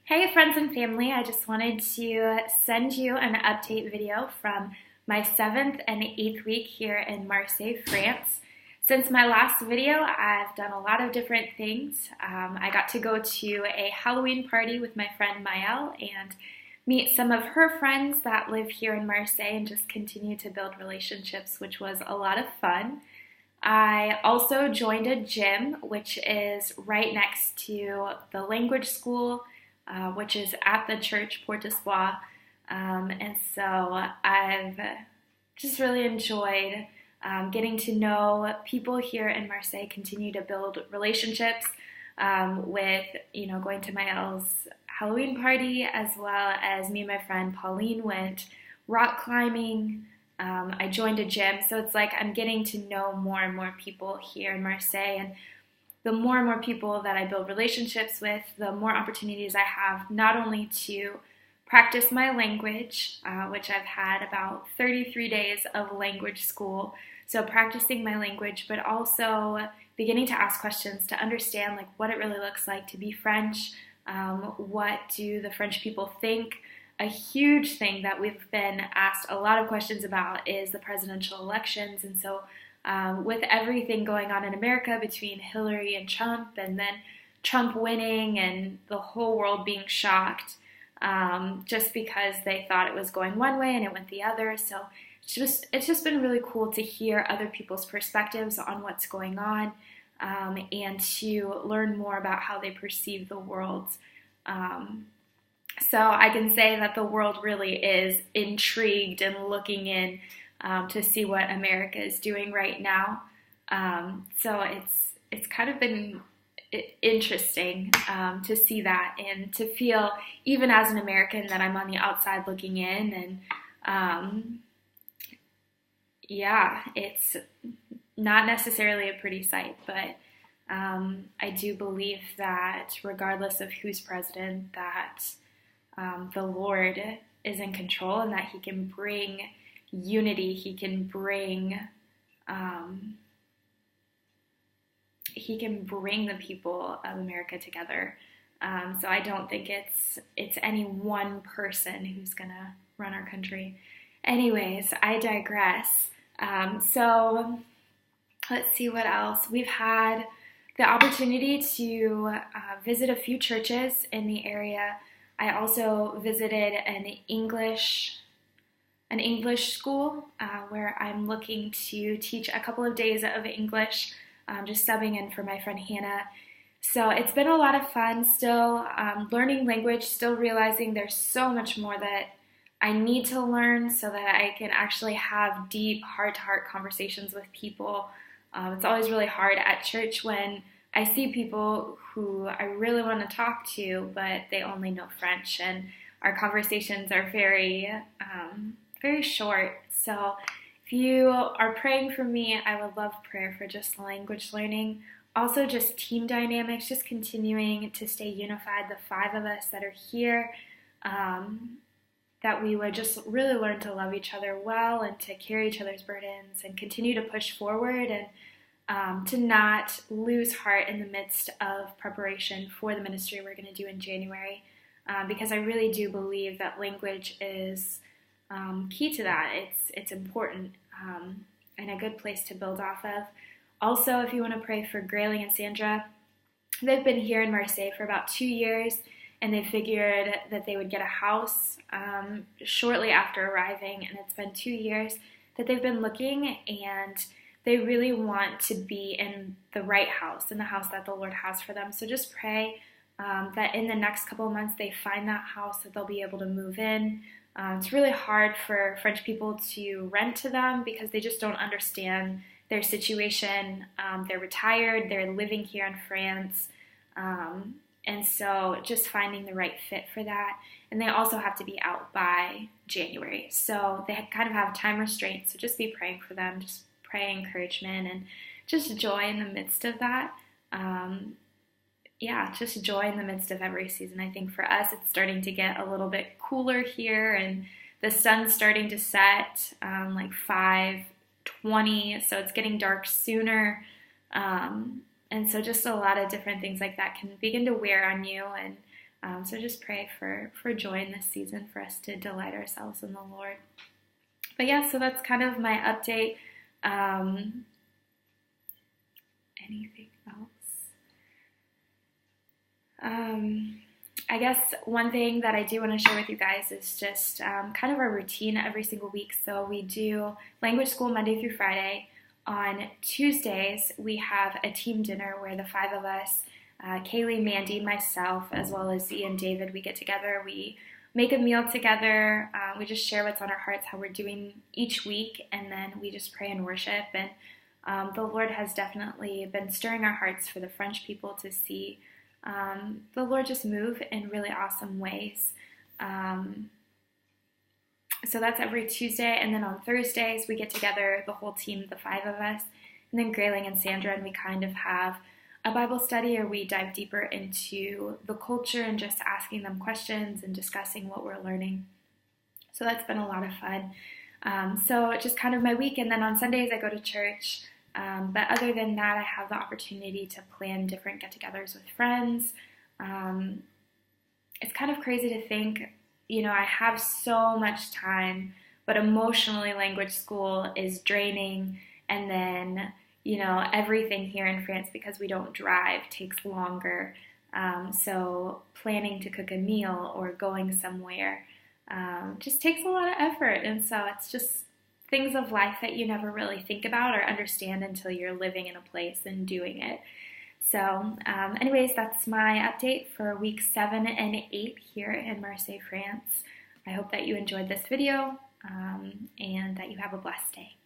Hey friends and family, I just wanted to send you an update video from my 7th and 8th week here in Marseille, France. Since my last video, I've done a lot of different things. I got to go to a Halloween party with my friend Maëlle and meet some of her friends that live here in Marseille and just continue to build relationships, which was a lot of fun. I also joined a gym, which is right next to the language school, which is at the church, Port de Soie. And so I've just really enjoyed getting to know people here in Marseille, continue to build relationships with, going to Maëlle's Halloween party, as well as me and my friend Pauline went rock climbing. I joined a gym, so it's like I'm getting to know more and more people here in Marseille, and the more and more people that I build relationships with, the more opportunities I have not only to practice my language, which I've had about 33 days of language school, so practicing my language, but also beginning to ask questions to understand like what it really looks like to be French, what do the French people think. A huge thing that we've been asked a lot of questions about is the presidential elections, and so with everything going on in America between Hillary and Trump, and then Trump winning and the whole world being shocked just because they thought it was going one way and it went the other. So it's just been really cool to hear other people's perspectives on what's going on and to learn more about how they perceive the world. So I can say that the world really is intrigued and looking in to see what America is doing right now. So it's kind of been interesting to see that and to feel, even as an American, that I'm on the outside looking in. And it's not necessarily a pretty sight, but I do believe that regardless of who's president, that the Lord is in control and that He can bring unity, He can bring the people of America together. So I don't think it's any one person who's gonna run our country. Anyways, I digress. So let's see what else. We've had the opportunity to visit a few churches in the area. I also visited an English school where I'm looking to teach a couple of days of English, just subbing in for my friend Hannah. So it's been a lot of fun still, learning language, still realizing there's so much more that I need to learn so that I can actually have deep, heart-to-heart conversations with people. It's always really hard at church when I see people who I really want to talk to, but they only know French, and our conversations are very short. So if you are praying for me, I would love prayer for just language learning. Also just team dynamics, just continuing to stay unified, the 5 of us that are here, that we would just really learn to love each other well and to carry each other's burdens and continue to push forward, and to not lose heart in the midst of preparation for the ministry we're going to do in January, because I really do believe that language is key to that. It's important and a good place to build off of. Also, if you want to pray for Grayling and Sandra, they've been here in Marseille for about 2 years, and they figured that they would get a house shortly after arriving, and it's been 2 years that they've been looking, and they really want to be in the right house, in the house that the Lord has for them. So just pray that in the next couple of months they find that house, that they'll be able to move in. It's really hard for French people to rent to them because they just don't understand their situation. They're retired, they're living here in France, and so just finding the right fit for that. And they also have to be out by January, so they kind of have time restraints. So just be praying for them, just pray encouragement and just joy in the midst of that. Just joy in the midst of every season. I think for us, it's starting to get a little bit cooler here, and the sun's starting to set like 5:20, so it's getting dark sooner. And so just a lot of different things like that can begin to wear on you, and So just pray for joy in this season for us to delight ourselves in the Lord. But yeah, so that's kind of my update. Anything else? I guess one thing that I do want to share with you guys is just kind of our routine every single week. So we do language school Monday through Friday. On Tuesdays, we have a team dinner where the 5 of us, Kaylee, Mandy, myself, as well as Ian and David, we get together. We make a meal together. We just share what's on our hearts, how we're doing each week, and then we just pray and worship. And the Lord has definitely been stirring our hearts for the French people to see the Lord just move in really awesome ways. So that's every Tuesday, and then on Thursdays we get together, the whole team, the 5 of us, and then Grayling and Sandra, and we kind of have a Bible study, or we dive deeper into the culture and just asking them questions and discussing what we're learning. So that's been a lot of fun. So just kind of my week, and then on Sundays I go to church. But other than that, I have the opportunity to plan different get-togethers with friends. It's kind of crazy to think, I have so much time, but emotionally language school is draining, and then, everything here in France, because we don't drive, takes longer. So planning to cook a meal or going somewhere just takes a lot of effort, and so it's just things of life that you never really think about or understand until you're living in a place and doing it. So anyways, that's my update for week 7 and 8 here in Marseille, France. I hope that you enjoyed this video and that you have a blessed day.